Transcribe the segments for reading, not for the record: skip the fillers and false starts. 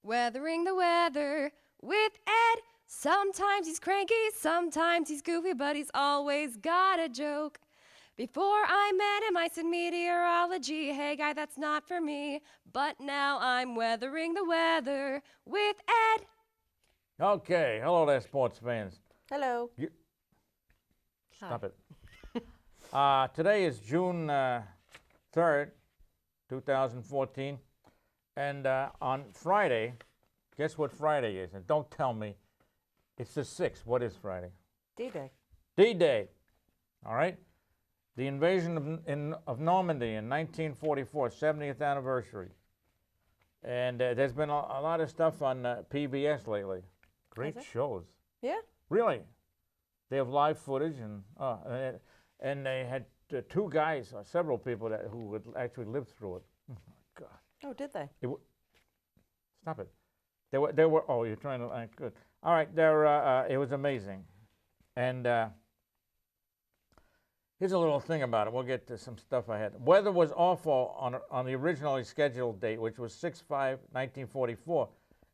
Weathering the weather with Ed. Sometimes he's cranky, sometimes he's goofy, but he's always got a joke. Before I met him, I said meteorology. Hey, guy, that's not for me. But now I'm weathering the weather with Ed. Okay, hello there, sports fans. Hello. Stop it. Today is June 3rd, 2014, and on Friday, guess what Friday is? And don't tell me it's the 6th. What is Friday? D-Day. D-Day. All right? The invasion of Normandy in 1944, 70th anniversary. And there's been a lot of stuff on PBS lately. Great shows. Yeah? Really. They have live footage, and they had two guys, or several people who had actually lived through it. Oh, my God. Oh, did they? Stop it. They were, oh, you're trying to, good. All right, it was amazing. And here's a little thing about it. We'll get to some stuff I had. Weather was awful on the originally scheduled date, which was 6/5/1944,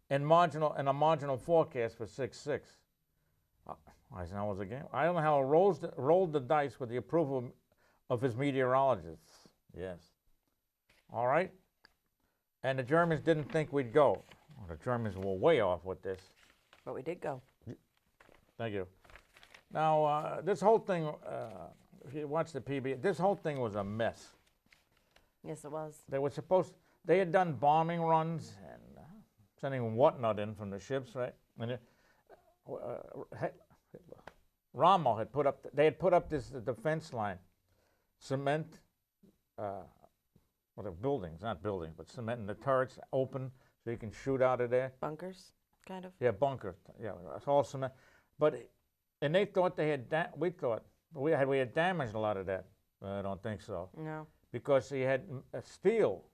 and a marginal forecast for 6/6. Eisenhower was again. Eisenhower rolled the dice with the approval of his meteorologists. Yes. All right. And the Germans didn't think we'd go. Well, the Germans were way off with this. But we did go. Thank you. Now, this whole thing, if you watch the PB, this whole thing was a mess. Yes, it was. They had done bombing runs and sending whatnot in from the ships, right? And Rommel had they had put up this defense line, cement, buildings, not buildings, but cement, and the turrets open so you can shoot out of there. Bunkers, kind of. Yeah, bunkers. Yeah, it's all cement. And they thought they had. We thought we had damaged a lot of that. I don't think so. No. Because he had steel.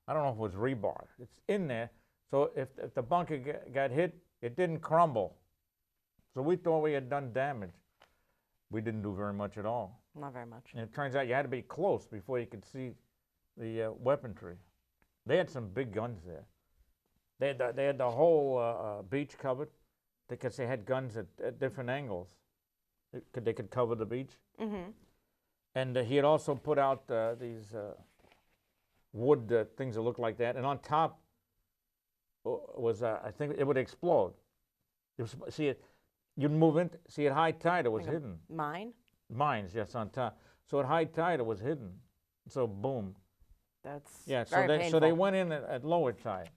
I don't know if it was rebar. It's in there. So if the bunker got hit, it didn't crumble. So we thought we had done damage. We didn't do very much at all. Not very much. And it turns out you had to be close before you could see the weaponry. They had some big guns there. They had the whole beach covered because they had guns at different angles. They could cover the beach. Mm-hmm. And he had also put out these wood things that looked like that. And on top was, I think it would explode. You'd move in, see at high tide it was hidden. Mines, yes, on top. So at high tide it was hidden. So boom. That's very painful. So they went in at lower tide.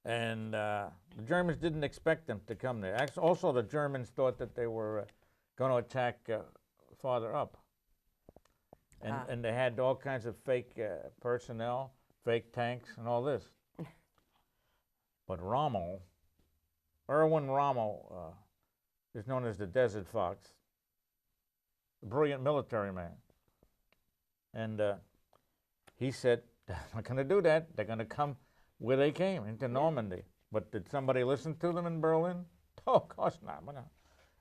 And the Germans didn't expect them to come there. Actually, also the Germans thought that they were going to attack farther up. And they had all kinds of fake personnel, fake tanks, and all this. But Erwin Rommel, is known as the Desert Fox, a brilliant military man. And he said, they're not going to do that. They're going to come where they came, into Normandy. But did somebody listen to them in Berlin? Oh, of course not.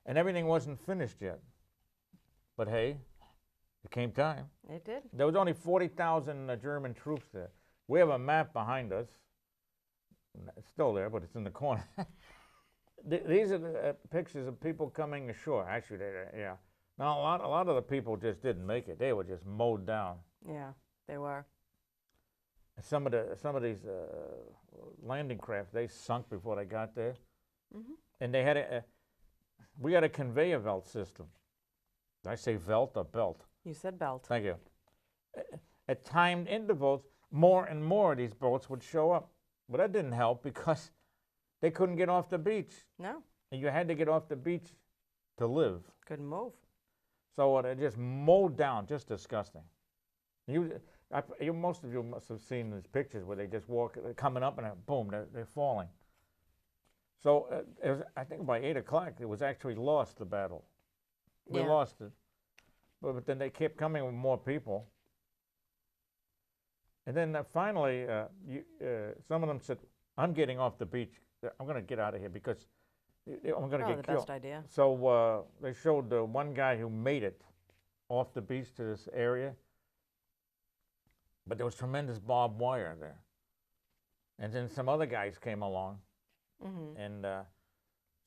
And everything wasn't finished yet. But hey, it came time. It did. There was only 40,000 German troops there. We have a map behind us. It's still there, but it's in the corner. These are the pictures of people coming ashore. Actually, yeah. Now, a lot of the people just didn't make it. They were just mowed down. Yeah, they were. Some of these landing craft, they sunk before they got there. Mm-hmm. And they had we had a conveyor belt system. Did I say velt or belt? You said belt. Thank you. At timed intervals, more and more of these boats would show up. But that didn't help because they couldn't get off the beach. No. And you had to get off the beach to live. Couldn't move. So they just mowed down, just disgusting. Most of you must have seen these pictures where they just walk, coming up and boom, they're falling. So I think by 8 o'clock it was actually lost, the battle. We lost it. But then they kept coming with more people. And then finally, some of them said, I'm getting off the beach. I'm going to get out of here because I'm going to get the killed. best idea. So they showed one guy who made it off the beach to this area. But there was tremendous barbed wire there. And then some other guys came along, and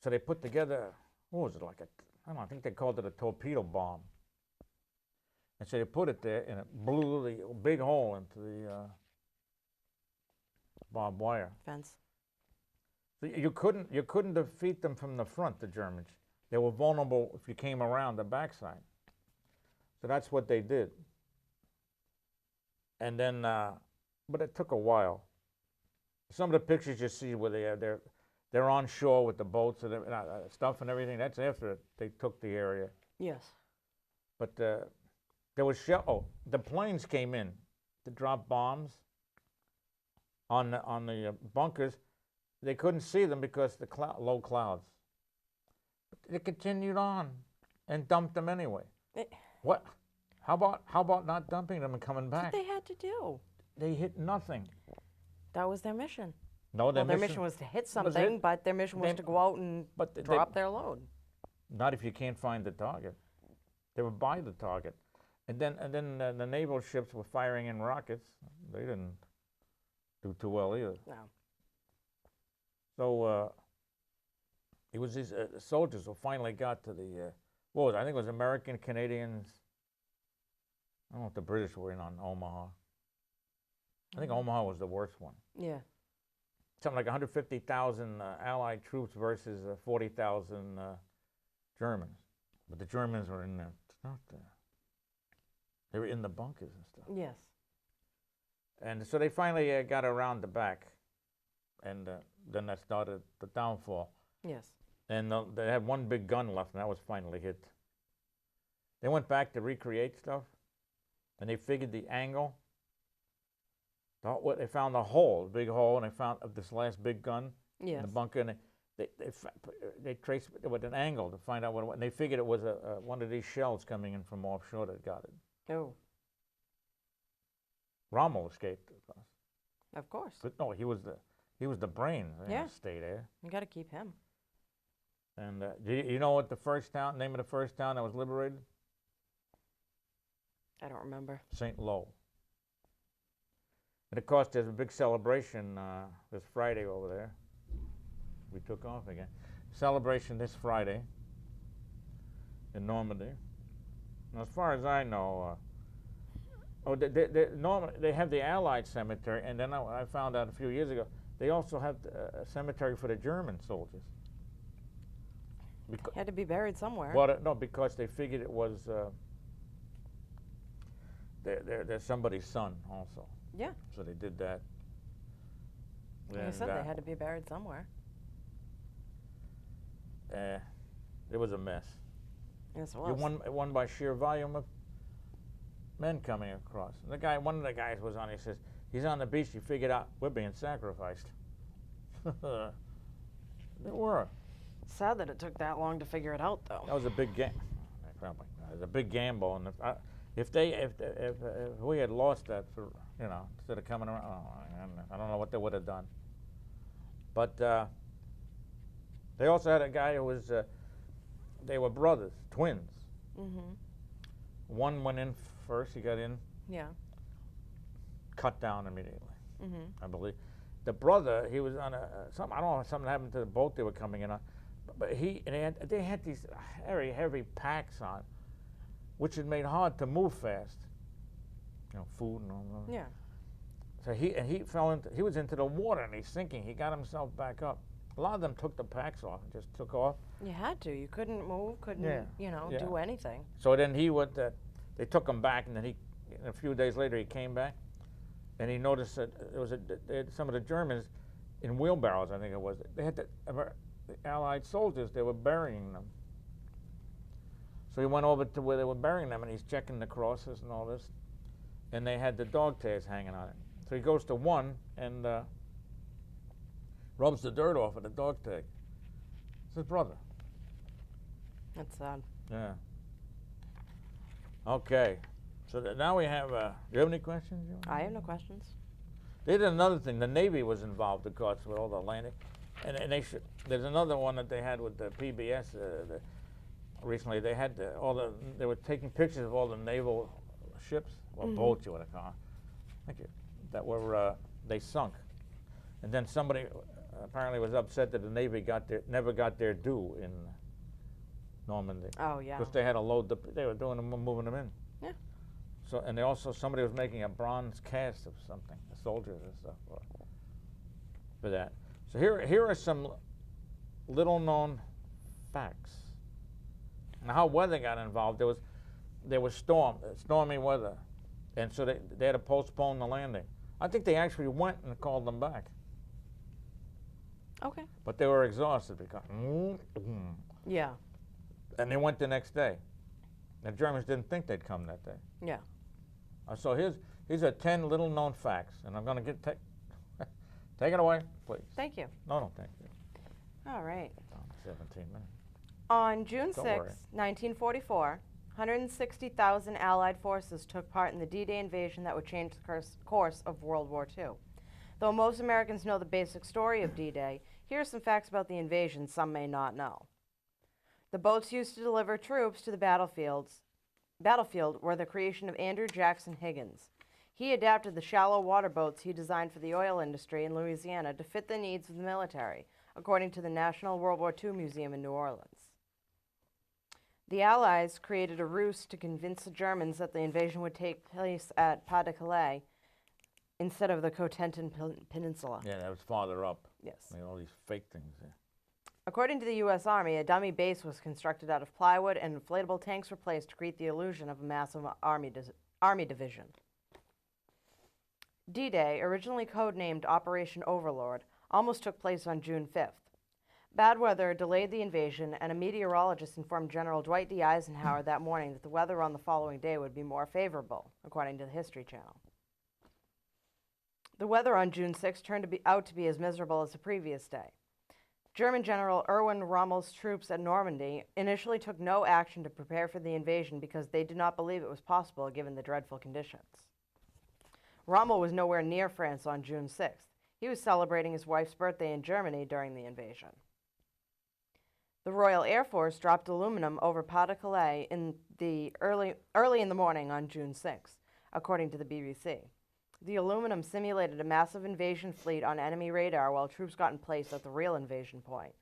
so they put together, what was it, like a, I don't know, I think they called it a torpedo bomb. And so they put it there, and it blew the big hole into the barbed wire. Fence. So you couldn't defeat them from the front, the Germans. They were vulnerable if you came around the backside. So that's what they did. And then, but it took a while. Some of the pictures you see where they're on shore with the boats and stuff and everything. That's after they took the area. Yes. But there was the planes came in to drop bombs on the bunkers. They couldn't see them because the low clouds. But they continued on and dumped them anyway. What? How about not dumping them and coming back? That's what they had to do. They hit nothing. That was their mission. No, Their mission was to hit something, but their mission was to go out and drop their load. Not if you can't find the target. They were by the target, and then the naval ships were firing in rockets. They didn't do too well either. No. So it was these soldiers who finally got to the what was it? I think it was American, Canadians. I don't know if the British were in on Omaha. I think Omaha was the worst one. Yeah. Something like 150,000 Allied troops versus 40,000 Germans. But the Germans were in there. They were in the bunkers and stuff. Yes. And so they finally got around the back. And then that started the downfall. Yes. And they had one big gun left, and that was finally hit. They went back to recreate stuff, and they figured the angle. They found a hole, a big hole, and they found this last big gun in the bunker, and they traced it with an angle to find out what it was. And they figured it was one of these shells coming in from offshore that got it. Oh. Rommel escaped, of course. Of course. But no, he was the brain. Yeah. Stay there. You got to keep him. And you know what the name of the first town that was liberated? I don't remember. St. Lo. And of course, there's a big celebration this Friday over there. We took off again. Celebration this Friday in Normandy. Now, as far as I know, they have the Allied cemetery, and then I found out a few years ago they also have a cemetery for the German soldiers. Had to be buried somewhere. Well, no, because they figured it was they're somebody's son also. Yeah. So they did that. Like I said, they had to be buried somewhere. It was a mess. Yes, it was. It won by sheer volume of men coming across. And one of the guys was on. He says he's on the beach. He figured out we're being sacrificed. They were. Sad that it took that long to figure it out, though. That was a big game. It was a big gamble, and if we had lost that for instead of coming around, I don't know what they would have done. But they also had a guy who was they were brothers, twins. Mm-hmm. One went in first. He got in. Yeah. Cut down immediately. Mm-hmm. I believe. The brother, he was on something. I don't know if something happened to the boat they were coming in on, but they had these very heavy packs on, which it made hard to move fast. Food and all that. Yeah. So he was into the water and he's sinking. He got himself back up. A lot of them took the packs off and just took off. You had to. You couldn't move. Couldn't do anything. So then they took him back, and then a few days later he came back, and he noticed that they had some of the Germans in wheelbarrows. I think it was. They had the Allied soldiers. They were burying them. So he went over to where they were burying them, and he's checking the crosses and all this. And they had the dog tags hanging on it. So he goes to one and rubs the dirt off of the dog tag. It's his brother. That's sad. Yeah. Okay. So now we have, do you have any questions? I have no questions. They did another thing. The Navy was involved, of course, with all the landing. And there's another one that they had with the PBS recently. They had they were taking pictures of all the naval ships, or boats you want to call them, that were, they sunk. And then somebody apparently was upset that the Navy never got their due in Normandy. Oh, yeah. Because they had to load they were doing them, moving them in. Yeah. So, and they also, somebody was making a bronze cast of something, the soldiers and stuff for that. So here are some little known facts. Now how weather got involved, there was stormy weather. And so they had to postpone the landing. I think they actually went and called them back. Okay. But they were exhausted because, Yeah. and they went the next day. The Germans didn't think they'd come that day. Yeah. So here's are 10 little known facts, and I'm going to take it away, please. Thank you. No, thank you. All right. 17 minutes. On June 6, Don't worry. 1944, 160,000 Allied forces took part in the D-Day invasion that would change the course of World War II. Though most Americans know the basic story of D-Day, here are some facts about the invasion some may not know. The boats used to deliver troops to the battlefield were the creation of Andrew Jackson Higgins. He adapted the shallow water boats he designed for the oil industry in Louisiana to fit the needs of the military, according to the National World War II Museum in New Orleans. The Allies created a ruse to convince the Germans that the invasion would take place at Pas-de-Calais instead of the Cotentin Peninsula. Yeah, that was farther up. Yes. I mean, all these fake things there. According to the U.S. Army, a dummy base was constructed out of plywood and inflatable tanks were placed to create the illusion of a massive army division. D-Day, originally codenamed Operation Overlord, almost took place on June 5th. Bad weather delayed the invasion, and a meteorologist informed General Dwight D. Eisenhower that morning that the weather on the following day would be more favorable, according to the History Channel. The weather on June 6 turned out to be as miserable as the previous day. German General Erwin Rommel's troops at Normandy initially took no action to prepare for the invasion because they did not believe it was possible given the dreadful conditions. Rommel was nowhere near France on June 6th. He was celebrating his wife's birthday in Germany during the invasion. The Royal Air Force dropped aluminum over Pas-de-Calais early in the morning on June 6th, according to the BBC. The aluminum simulated a massive invasion fleet on enemy radar while troops got in place at the real invasion point.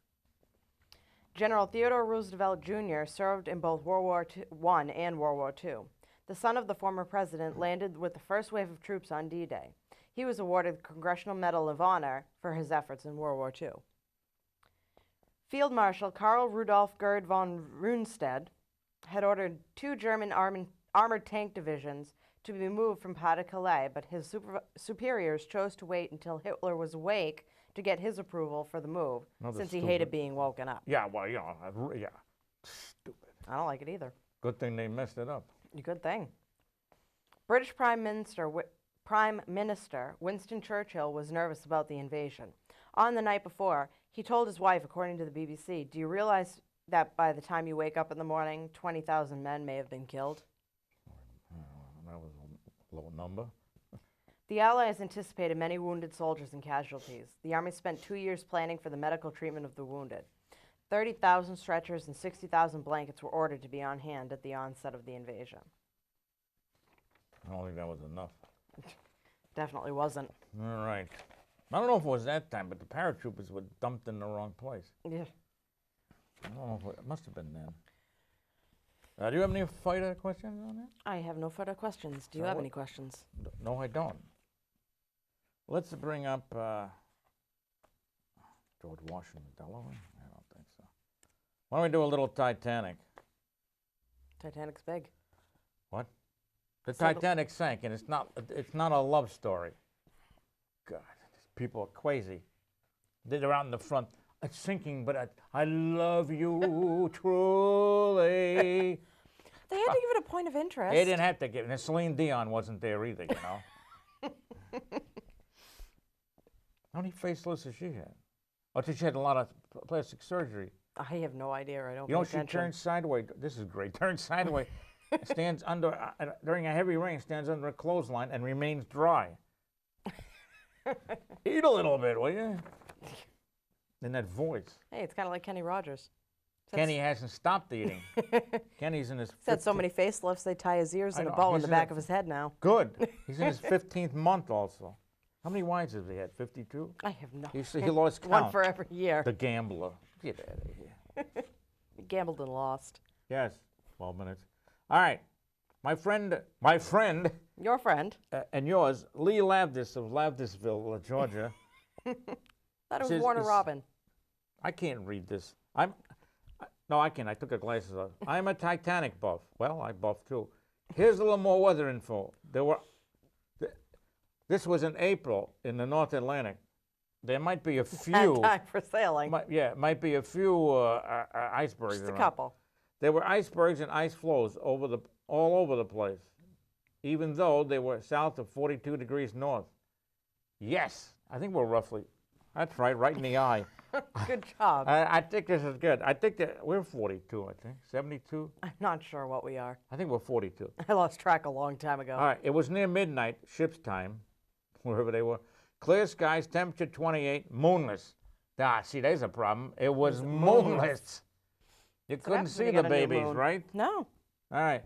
General Theodore Roosevelt Jr. served in both World War I and World War II. The son of the former president landed with the first wave of troops on D-Day. He was awarded the Congressional Medal of Honor for his efforts in World War II. Field Marshal Karl Rudolf Gerd von Rundstedt had ordered 2 German armored tank divisions to be moved from Pas-de-Calais, but his superiors chose to wait until Hitler was awake to get his approval for the move, since he hated being woken up. Yeah, well, yeah, stupid. I don't like it either. Good thing they messed it up. Good thing. British Prime Minister Winston Churchill was nervous about the invasion. On the night before, he told his wife, according to the BBC, "Do you realize that by the time you wake up in the morning, 20,000 men may have been killed?" That was a low number. The Allies anticipated many wounded soldiers and casualties. The Army spent 2 years planning for the medical treatment of the wounded. 30,000 stretchers and 60,000 blankets were ordered to be on hand at the onset of the invasion. I don't think that was enough. Definitely wasn't. All right. I don't know if it was that time, but the paratroopers were dumped in the wrong place. Yeah. I don't know if it must have been then. Do you have any fighter questions on that? I have no further questions. Do you have any questions? No, I don't. Let's bring up George Washington, Delaware? I don't think so. Why don't we do a little Titanic? Titanic's big. What? The Titanic sank, and it's not a love story. God, these people are crazy. They're out in the front. It's sinking, but I love you truly. They had to give it a point of interest. They didn't have to give it. And Celine Dion wasn't there either, you know. How many facelifts has she had? Oh, she had a lot of plastic surgery. I have no idea. I don't. You know, she turns sideways. This is great. Turns sideways. Stands under during a heavy rain. Stands under a clothesline and remains dry. Eat a little bit, will you? In that voice. Hey, it's kind of like Kenny Rogers. Kenny hasn't stopped eating. Kenny's in his. He's had so many facelifts, they tie his ears in a bow in the back of his head now. Good. He's in his 15th month also. How many wives has he had? 52? I have no. He lost count. One for every year. The gambler. Get out of here. Gambled and lost. Yes, 12 minutes. All right. My friend, Your friend. and yours, Lee Lavdis of Lavdisville, Georgia. Thought it was Says- Warner is- Robin. I can't read this. No, I can. I took the glasses off. I'm a Titanic buff. Well, I buff too. Here's a little more weather info. This was in April in the North Atlantic. There might be a few. Bad time for sailing. Might be a few icebergs. Just a around. couple. There were icebergs and ice floes all over the place, even though they were south of 42 degrees north. Yes, I think we're roughly. That's right in the eye. Good job. I think this is good. I think that we're 42, I think. 72? I'm not sure what we are. I think we're 42. I lost track a long time ago. All right, it was near midnight, ship's time, wherever they were. Clear skies, temperature 28, moonless. See, there's a problem. It was moonless. You couldn't happens when see you the get a new babies, moon. right? No. All right.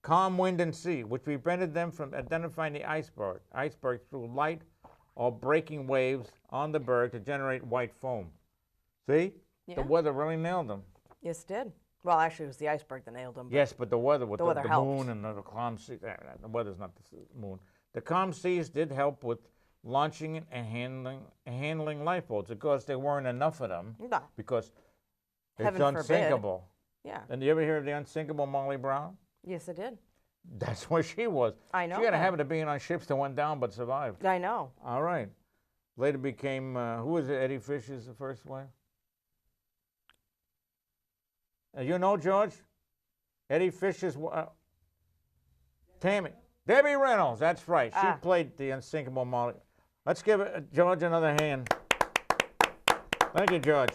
Calm wind and sea, which prevented them from identifying the iceberg through light or breaking waves on the berg to generate white foam. See? Yeah. The weather really nailed them. Yes, it did. Well, actually, it was the iceberg that nailed them. Yes, but the weather with The weather the helped. moon and the calm sea. The weather's not the moon. The calm seas did help with launching and handling lifeboats. Of course, there weren't enough of them No. because it's Heaven forbid. unsinkable. Yeah. And you ever hear of the unsinkable Molly Brown? Yes, it did. That's where she was. I know She had a that. habit of being on ships that went down but survived. I know. All right. Later became, who was it? Eddie Fisher's the first wife? You know, George? Eddie Fisher's, Tammy. Debbie Reynolds, that's right. She played the unsinkable Molly. Let's give George another hand. Thank you, George.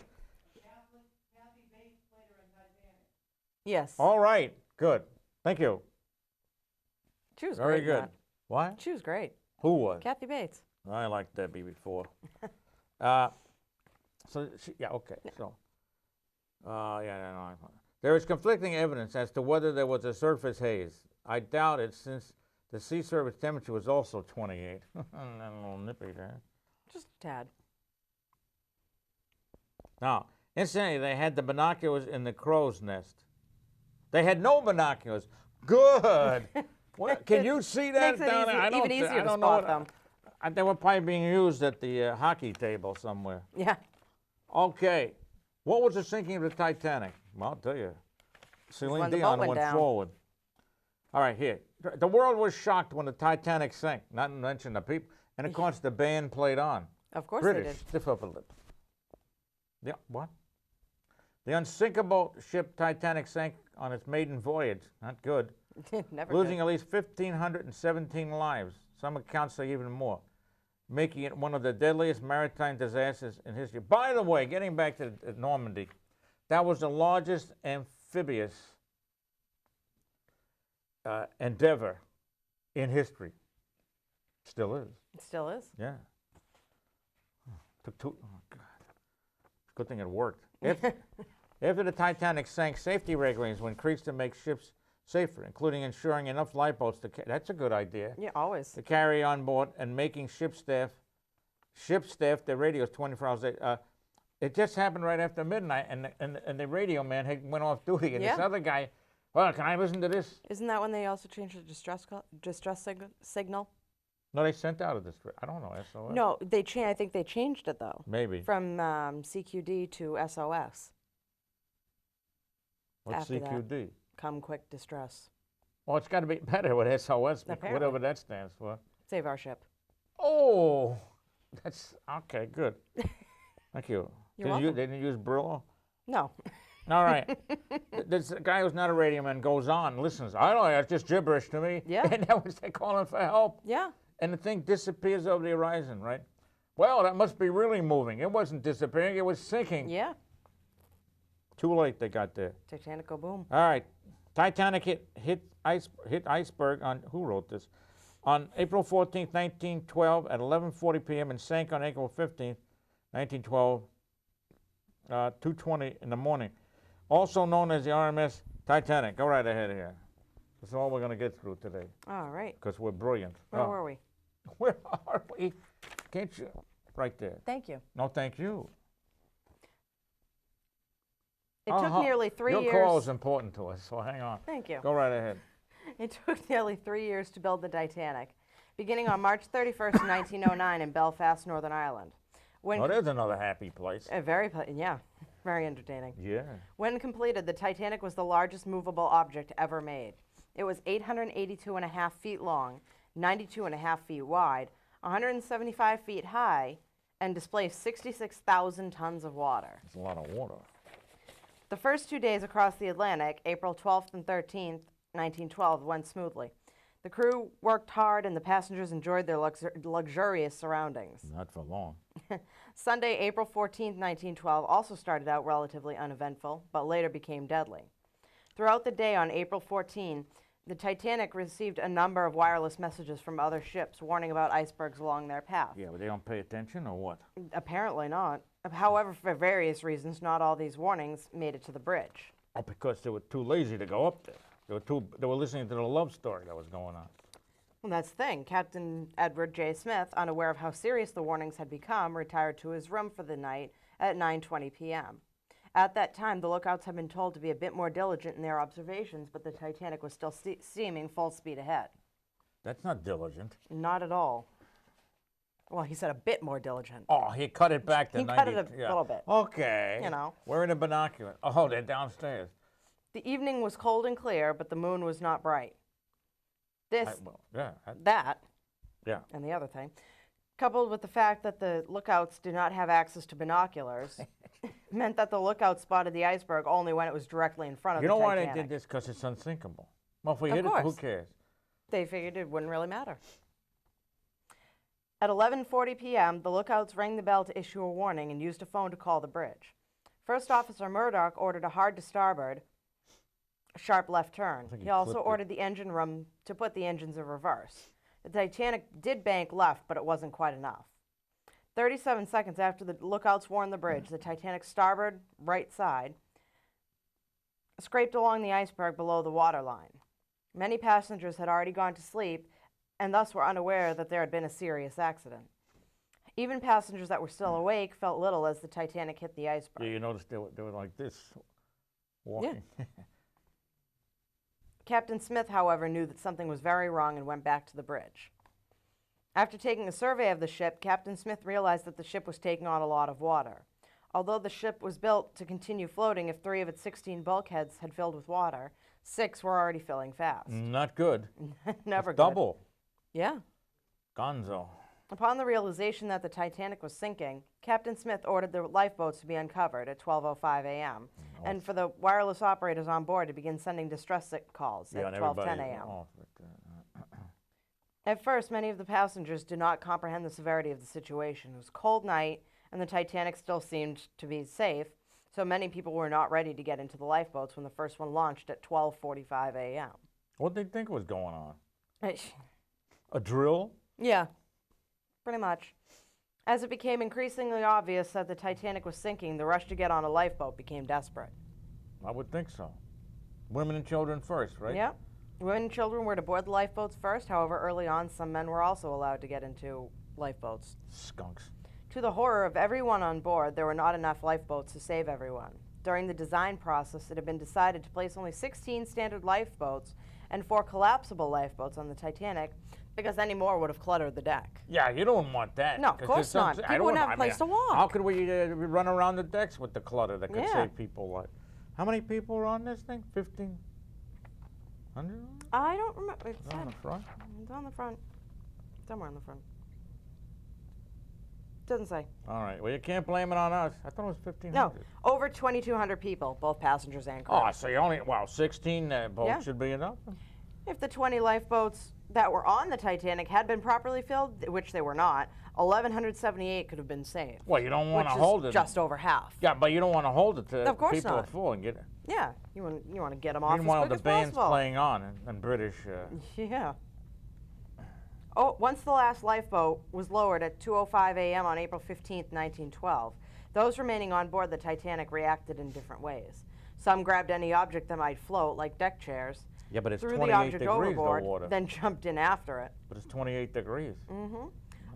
Yes. All right, good. Thank you. She was Very great. good. Matt. What? She was great. Who was? Kathy Bates. I liked Debbie before. Yeah, okay. So, there is conflicting evidence as to whether there was a surface haze. I doubt it, since the sea surface temperature was also 28. A little nippy there. Just a tad. Now, incidentally, they had the binoculars in the crow's nest. They had no binoculars. Good. Can you see that Makes it down there? I even easier to spot them. They were probably being used at the hockey table somewhere. Yeah. Okay. What was the sinking of the Titanic? Well, I'll tell you. Celine when the Dion boat went went down. forward. All right, here. The world was shocked when the Titanic sank, not to mention the people. And, of course, the band played on. Of course British, they did. stiff upper lip. Yeah, what? The unsinkable ship Titanic sank on its maiden voyage. Not good. Never Losing good. at least 1,517 lives. Some accounts say even more, making it one of the deadliest maritime disasters in history. By the way, getting back to Normandy, that was the largest amphibious endeavor in history. Still is. It still is. Yeah. Took two. Oh God. Good thing it worked. After the Titanic sank, safety regulations were increased to make ships safer, including ensuring enough lifeboats to that's a good idea. Yeah, always. To carry on board and making ship staff their radios 24 hours a day. It just happened right after midnight, and the radio man went off duty, and this Yeah. other guy, well, can I listen to this? Isn't that when they also changed the distress signal? No, they sent out a distress. I don't know, SOS. No, I think they changed it though. Maybe. From CQD to SOS. What's after that. CQD? Come quick distress. Well, it's got to be better with SOS, Apparently. whatever that stands for. Save our ship. Oh, that's okay. Good. Thank you. You're welcome. They didn't use Brillo. No. All right. This guy who's not a radio man goes on and listens. I don't know. That's just gibberish to me. Yeah. And that was they calling for help. Yeah. And the thing disappears over the horizon, right? Well, that must be really moving. It wasn't disappearing. It was sinking. Yeah. Too late. They got there. Titanic go boom. All right. Titanic hit iceberg on, who wrote this? On April 14th, 1912 at 11:40 p.m. and sank on April 15th, 1912, 2:20 in the morning. Also known as the RMS Titanic. Go right ahead here. That's all we're going to get through today All right. because we're brilliant. Where were we? Where are we? Can't you? Right there. Thank you. No, thank you. It took nearly 3 years. Your call is important to us, so hang on. Thank you. Go right ahead. It took nearly 3 years to build the Titanic, beginning on March 31st, 1909 in Belfast, Northern Ireland. Oh, there's another happy place. Yeah, very entertaining. Yeah. When completed, the Titanic was the largest movable object ever made. It was 882.5 feet long, 92.5 feet wide, 175 feet high, and displaced 66,000 tons of water. That's a lot of water. The first 2 days across the Atlantic, April 12th and 13th, 1912, went smoothly. The crew worked hard and the passengers enjoyed their luxurious surroundings. Not for long. Sunday, April 14th, 1912, also started out relatively uneventful, but later became deadly. Throughout the day on April 14, the Titanic received a number of wireless messages from other ships warning about icebergs along their path. Yeah, but they don't pay attention or what? Apparently not. However, for various reasons, not all these warnings made it to the bridge. Oh, because they were too lazy to go up there. They were listening to the love story that was going on. Well, that's the thing. Captain Edward J. Smith, unaware of how serious the warnings had become, retired to his room for the night at 9:20 p.m. At that time, the lookouts had been told to be a bit more diligent in their observations, but the Titanic was still steaming full speed ahead. That's not diligent. Not at all. Well, he said a bit more diligent. Oh, he cut it back to 90. He cut it a little bit. Okay. You know. Where are the binoculars? Oh, they're downstairs. The evening was cold and clear, but the moon was not bright. This, that, yeah. And the other thing, coupled with the fact that the lookouts did not have access to binoculars, meant that the lookout spotted the iceberg only when it was directly in front of the Titanic. You know why they did this? Because it's unsinkable. Well, if we hit it, who cares? They figured it wouldn't really matter. At 11:40 p.m., the lookouts rang the bell to issue a warning and used a phone to call the bridge. First Officer Murdoch ordered a hard to starboard, sharp left turn. He also ordered the engine room to put the engines in reverse. The Titanic did bank left, but it wasn't quite enough. 37 seconds after the lookouts warned the bridge, the Titanic's starboard right side scraped along the iceberg below the waterline. Many passengers had already gone to sleep and thus were unaware that there had been a serious accident. Even passengers that were still awake felt little as the Titanic hit the iceberg. Yeah, you noticed they were like this, walking. Yeah. Captain Smith, however, knew that something was very wrong and went back to the bridge. After taking a survey of the ship, Captain Smith realized that the ship was taking on a lot of water. Although the ship was built to continue floating if 3 of its 16 bulkheads had filled with water, 6 were already filling fast. Not good. Never it's good. Double. Yeah. Gonzo. Upon the realization that the Titanic was sinking, Captain Smith ordered the lifeboats to be uncovered at 12:05 a.m. and for the wireless operators on board to begin sending distress calls at 12:10 a.m. At first, many of the passengers did not comprehend the severity of the situation. It was a cold night, and the Titanic still seemed to be safe, so many people were not ready to get into the lifeboats when the first one launched at 12:45 a.m. What did they think was going on? Eh, A drill? Yeah, pretty much. As it became increasingly obvious that the Titanic was sinking, the rush to get on a lifeboat became desperate. I would think so. Women and children first, right? Yeah. Women and children were to board the lifeboats first. However, early on, some men were also allowed to get into lifeboats. Skunks. To the horror of everyone on board, there were not enough lifeboats to save everyone. During the design process, it had been decided to place only 16 standard lifeboats and 4 collapsible lifeboats on the Titanic because any more would have cluttered the deck. Yeah, you don't want that. No, of course not. People wouldn't have a place to walk. How could we run around the decks with the clutter that could Yeah. save people? Like, how many people were on this thing? 1,500? I don't remember. It's On the front? It's on the front. Somewhere on the front. Doesn't say. All right. Well, you can't blame it on us. I thought it was 1,500. No, over 2,200 people, both passengers and crew. Oh, so you only, 16 boats Yeah. should be enough? If the 20 lifeboats that were on the Titanic had been properly filled, which they were not, 1,178 could have been saved. Well, you don't want to which hold is it. just over half. Yeah, but you don't want to hold it to Of course people are not. full and get it. Yeah, you want to get them off as Meanwhile, quick the as band's possible. playing on and British. Yeah. Oh, once the last lifeboat was lowered at 2:05 a.m. on April 15th, 1912, those remaining on board the Titanic reacted in different ways. Some grabbed any object that might float, like deck chairs, Yeah, but it's threw the 28 object degrees, the overboard, water. then jumped in after it. But it's 28 degrees. Mm-hmm.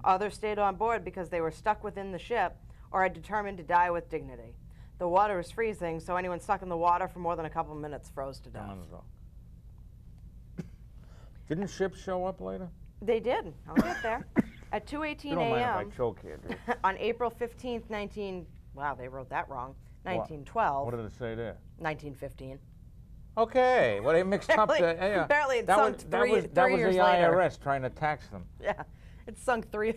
Others stayed on board because they were stuck within the ship or had determined to die with dignity. The water was freezing, so anyone stuck in the water for more than a couple minutes froze to death. Didn't ships show up later? They did. I'll get there. At 2:18 You don't mind if I a.m. choke here, dude. on April 15th, wow, they wrote that wrong. 1912. What did it say there? 1915. Okay, well, they mixed up the... Yeah. Barely, it that sunk was, three years that was the later. IRS trying to tax them. Yeah, it sunk three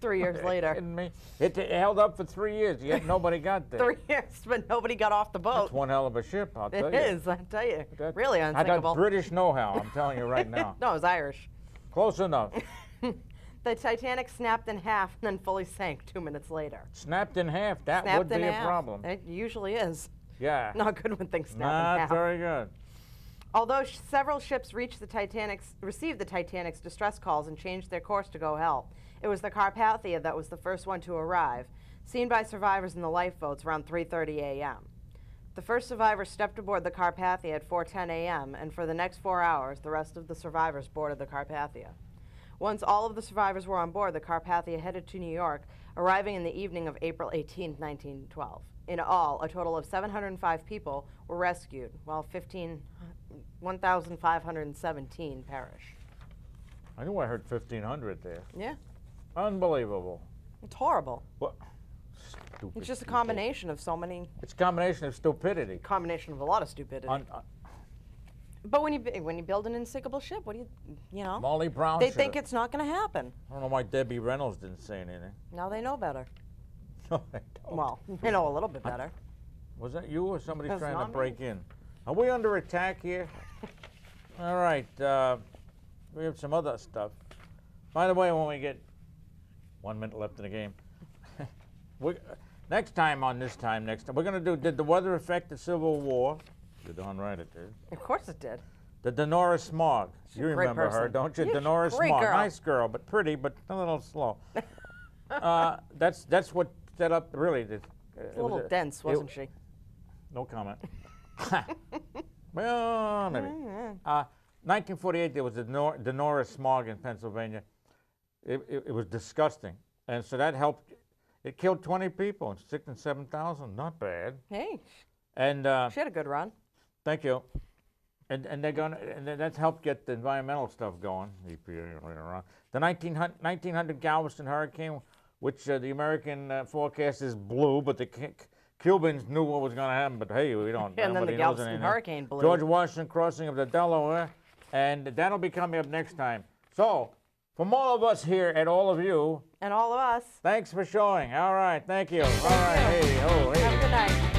years later. Kidding me? It held up for 3 years, yet nobody got there. 3 years, but nobody got off the boat. That's one hell of a ship, I'll tell you. It is, I tell you. Really I unsinkable. got British know-how, I'm telling you right now. No, it was Irish. Close enough. The Titanic snapped in half and then fully sank 2 minutes later. Snapped in half, that Snapped would be in a half. problem. It usually is. Yeah. Not good when things snap in Not half. very good. Although several ships received the Titanic's distress calls and changed their course to go help, it was the Carpathia that was the first one to arrive, seen by survivors in the lifeboats around 3:30 a.m. The first survivor stepped aboard the Carpathia at 4:10 a.m., and for the next 4 hours, the rest of the survivors boarded the Carpathia. Once all of the survivors were on board, the Carpathia headed to New York, arriving in the evening of April 18, 1912. In all, a total of 705 people were rescued, while 1,517 perished. I knew I heard 1,500 there. Yeah, Unbelievable. it's horrible. What? Stupid It's just a people. combination of so many, It's a combination of stupidity. combination of a lot of stupidity. But when you build an unsinkable ship, what do you know? Molly Brown They should've- think it's not going to happen. I don't know why Debbie Reynolds didn't say anything. Now they know better. No, they don't. Well, they know a little bit better. Was that you or somebody That's trying to not me. break in? Are we under attack here? All right, we have some other stuff. By the way, when we get 1 minute left in the game, next time, we're going to do, did the weather affect the Civil War? You're darn right it did. Of course it did. The Denora Smog. She's You a great remember her, person. don't you? Yeah, Denora great Smog. girl. Nice girl, but pretty, but a little slow. That's what set up, really. A little dense, wasn't she? No comment. Well, maybe. 1948, there was the Denora Smog in Pennsylvania. It was disgusting. And so that helped. It killed 20 people and 6,000 and 7,000. Not bad. Hey, And she had a good run. thank you. And that's helped get the environmental stuff going. The 1900 Galveston hurricane, which the American forecast is blue, but the Cubans knew what was going to happen. But hey, we don't. And then the nobody knows Galveston anything. hurricane blew. George Washington crossing of the Delaware, and that'll be coming up next time. So, from all of us here and all of you, And all of us. thanks for showing. All right, thank you. All right, hey, oh, hey. Have a good night.